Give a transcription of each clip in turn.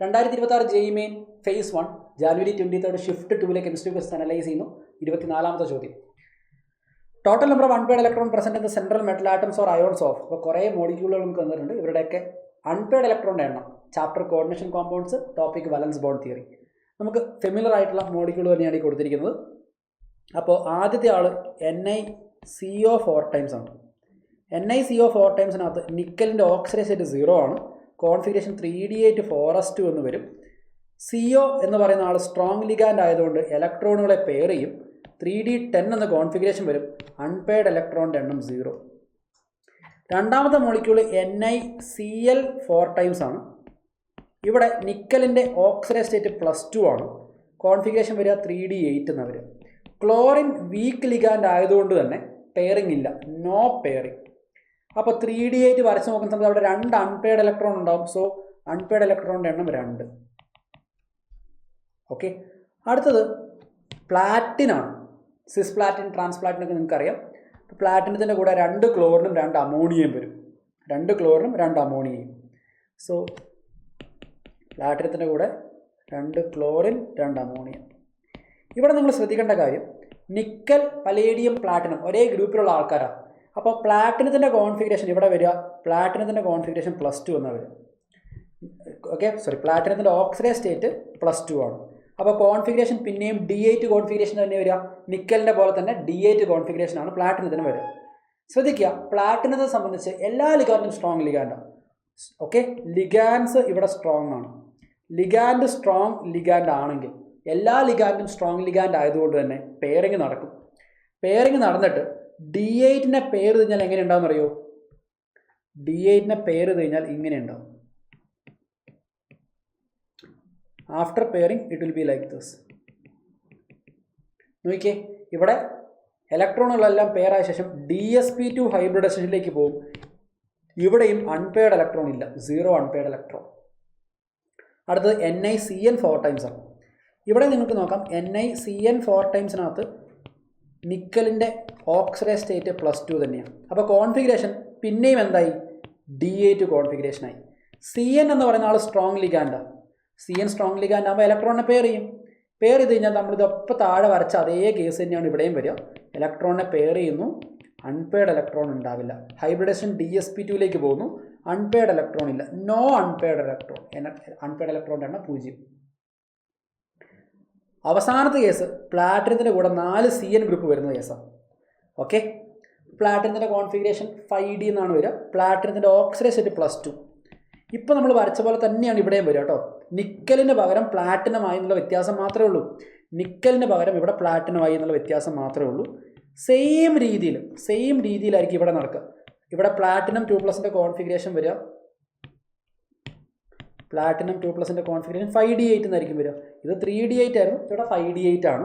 2026 JEE main phase 1 January 23 shift 2 chemistry question analyse ചെയ്യുന്നു. 24ാമത്തെ ചോദ്യം. Total number of unpaired electron present in the central metal atoms or ions of. അപ്പോൾ കുറേ മോളിക്യൂളുകൾ നമുക്ക് തന്നിട്ടുണ്ട്. ഇവരുടെയൊക്കെ അൺപെയർഡ് ഇലക്ട്രോണിൻ്റെ എണ്ണം. Chapter coordination compounds, topic valence bond theory. നമുക്ക് ഫെമിലർ ആയിട്ടുള്ള മോളിക്യൂൾ തന്നെയാണ് ഈ കൊടുത്തിരിക്കുന്നത്. അപ്പോൾ ആദ്യത്തെ ആൾ NiCO4 ടൈംസ് ആണ്. NiCO4 ടൈംസിനകത്ത് നിക്കലിൻ്റെ ഓക്സിഡൈസ് സ്റ്റേറ്റ് 0 ആണ്. കോൺഫിഗറേഷൻ 3D8 എന്ന് വരും. CO എന്ന് പറയുന്ന ആൾ സ്ട്രോങ് ലിഗാൻഡ് ആയതുകൊണ്ട് ഇലക്ട്രോണുകളെ പെയർ ചെയ്യും. 3D10 എന്ന കോൺഫിഗറേഷൻ വരും. അൺപെയർഡ് ഇലക്ട്രോണിൻ്റെ എണ്ണം 0. രണ്ടാമത്തെ മോളിക്യൂൾ NiCl4 ടൈംസ് ആണ്. ഇവിടെ നിക്കലിൻ്റെ ഓക്സിഡൈസ് സ്റ്റേറ്റ് +2 ആണ്. കോൺഫിഗറേഷൻ വരിക 3D8 എന്ന് വരും. ക്ലോറിൻ വീക്ക് ലിഗാൻഡ് ആയതുകൊണ്ട് തന്നെ പെയറിംഗ് ഇല്ല, നോ പെയറിംഗ്. അപ്പോൾ 3D8 വരച്ച് നോക്കുന്ന സമയത്ത് അവിടെ 2 അൺപെയർഡ് ഇലക്ട്രോൺ ഉണ്ടാവും. സോ അൺപെയർഡ് ഇലക്ട്രോണിൻ്റെ എണ്ണം 2. ഓക്കെ, അടുത്തത് പ്ലാറ്റിനാണ്. സിസ് പ്ലാറ്റിൻ, ട്രാൻസ്പ്ലാറ്റിനൊക്കെ നിങ്ങൾക്കറിയാം. പ്ലാറ്റിനത്തിൻ്റെ കൂടെ 2 ക്ലോറിനും 2 അമോണിയയും വരും. 2 ക്ലോറിനും 2 അമോണിയയും. സോ പ്ലാറ്റിനത്തിൻ്റെ കൂടെ 2 ക്ലോറിൻ 2 അമോണിയം. ഇവിടെ നിങ്ങൾ ശ്രദ്ധിക്കേണ്ട കാര്യം, നിക്കൽ, പലേഡിയം, പ്ലാറ്റിനം ഒരേ ഗ്രൂപ്പിലുള്ള ആൾക്കാരാണ്. അപ്പോൾ പ്ലാറ്റിനത്തിൻ്റെ കോൺഫിഗറേഷൻ ഇവിടെ വരിക, പ്ലാറ്റിനത്തിൻ്റെ കോൺഫിഗറേഷൻ +2 എന്നാണ് വരിക. ഓക്കെ, പ്ലാറ്റിനത്തിൻ്റെ ഓക്സിഡൈസ് സ്റ്റേറ്റ് +2 ആണ്. അപ്പോൾ കോൺഫിഗറേഷൻ പിന്നെയും D8 കോൺഫിഗറേഷൻ തന്നെ വരിക. നിക്കലിൻ്റെ പോലെ തന്നെ D8 കോൺഫിഗറേഷനാണ് പ്ലാറ്റിനത്തിന് വരിക. ശ്രദ്ധിക്കുക, പ്ലാറ്റിനത്തെ സംബന്ധിച്ച് എല്ലാ ലിഗാൻഡും സ്ട്രോങ് ലിഗാൻഡാണ്. ഓക്കെ, ലിഗാൻഡ്സ് ഇവിടെ സ്ട്രോങ് ആണ്. ലിഗാൻഡ് സ്ട്രോങ് ലിഗാൻഡ് ആണെങ്കിൽ എല്ലാ ലിഗാൻഡും സ്ട്രോങ് ലിഗാൻഡ് ആയതുകൊണ്ട് തന്നെ പെയറിങ് നടക്കും. പെയറിങ് നടന്നിട്ട് D8നെ പെയർ കഴിഞ്ഞാൽ എങ്ങനെ ഉണ്ടാവും അറിയോ? D8നെ പെയർ കഴിഞ്ഞാൽ ഇങ്ങനെ ഉണ്ടാവും. After pairing it will be like this. നോക്കിയേ, ഇവിടെ ഇലക്ട്രോണുകളെല്ലാം പെയർ ആയ ശേഷം DsP2 ഹൈബ്രിഡൈസേഷനിലേക്ക് പോകും. ഇവിടെയും അൺപെയർഡ് ഇലക്ട്രോൺ ഇല്ല, 0 അൺപെയർഡ് ഇലക്ട്രോൺ. അടുത്തത് NiCN4 ടൈംസ് ആണ്. ഇവിടെ നിങ്ങൾക്ക് നോക്കാം, NiCN4 ടൈംസിനകത്ത് നിക്കലിൻ്റെ ഓക്സിഡൈസ് സ്റ്റേറ്റ് +2 തന്നെയാണ്. അപ്പോൾ കോൺഫിഗറേഷൻ പിന്നെയും എന്തായി? D8 കോൺഫിഗറേഷനായി. CN എന്ന് പറയുന്ന ആൾ സ്ട്രോങ് ലിഗാൻഡാണ്. CN സ്ട്രോങ് ലിഗാൻഡ് ആകുമ്പോൾ ഇലക്ട്രോണിനെ പെയർ ചെയ്യും. പെയർ ചെയ്ത് കഴിഞ്ഞാൽ നമ്മളിതൊപ്പം താഴെ വരച്ച അതേ കേസ് തന്നെയാണ് ഇവിടെയും വരിക. ഇലക്ട്രോണിനെ പെയർ ചെയ്യുന്നു, അൺപെയർഡ് ഇലക്ട്രോൺ ഉണ്ടാവില്ല. ഹൈബ്രിഡേഷൻ DsP2ലേക്ക് പോകുന്നു, അൺപെയർഡ് ഇലക്ട്രോൺ ഇല്ല, നോ അൺപെയർഡ് ഇലക്ട്രോൺ. അൺപെയർഡ് ഇലക്ട്രോണിൻ്റെ എണ്ണം 0. അവസാനത്തെ കേസ് പ്ലാറ്റിനത്തിൻ്റെ കൂടെ 4 CN ഗ്രൂപ്പ് വരുന്ന കേസാണ്. ഓക്കെ, പ്ലാറ്റിനത്തിൻ്റെ കോൺഫിഗറേഷൻ 5D എന്നാണ് വരിക. പ്ലാറ്റിനത്തിൻ്റെ ഓക്സിഡൈസ് സ്റ്റേറ്റ് +2. ഇപ്പോൾ നമ്മൾ വരച്ച പോലെ തന്നെയാണ് ഇവിടെയും വരിക കേട്ടോ. നിക്കലിന് പകരം പ്ലാറ്റിനമായി എന്നുള്ള വ്യത്യാസം മാത്രമേ ഉള്ളൂ. നിക്കലിന് പകരം ഇവിടെ പ്ലാറ്റിനമായി എന്നുള്ള വ്യത്യാസം മാത്രമേ ഉള്ളൂ. സെയിം രീതിയിലായിരിക്കും ഇവിടെ നടക്കുക. ഇവിടെ പ്ലാറ്റിനം 2+ൻ്റെ കോൺഫിഗറേഷൻ വരിക. പ്ലാറ്റിനം 2+ൻ്റെ കോൺഫിഗറേഷൻ 5D8 എന്നായിരിക്കും വരിക. ഇത് 3D8 ആയിരുന്നു, ഇവിടെ 5D8 ആണ്.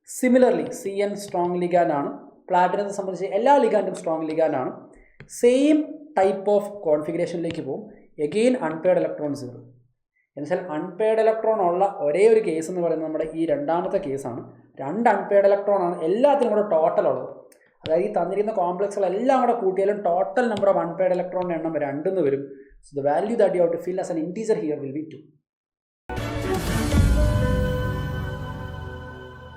സിമിലർലി CN സ്ട്രോങ് ലിഗാൻഡ് ആണ്. പ്ലാറ്റിനത്തെ സംബന്ധിച്ച് എല്ലാ ലിഗാൻഡും സ്ട്രോങ് ലിഗാൻഡ് ആണ്. സെയിം ടൈപ്പ് ഓഫ് കോൺഫിഗറേഷനിലേക്ക് പോകും. Again unpaired electron 0. എന്നുവെച്ചാൽ അൺപെയർഡ് ഇലക്ട്രോൺ ഉള്ള ഒരേ ഒരു കേസ് എന്ന് പറയുന്നത് നമ്മുടെ ഈ രണ്ടാമത്തെ കേസാണ്. 2 അൺപെയർഡ് ഇലക്ട്രോൺ ആണ് എല്ലാത്തിനും കൂടെ ടോട്ടൽ ഉള്ളത്. അതായത് ഈ തന്നിരിക്കുന്ന കോംപ്ലക്സുകളെല്ലാം കൂടെ കൂട്ടിയാലും ടോട്ടൽ നമ്പർ ഓഫ് അൺപെയർഡ് ഇലക്ട്രോണിൻ്റെ എണ്ണം 2 എന്ന് വരും. So the value that you have to fill as an integer here will be 2.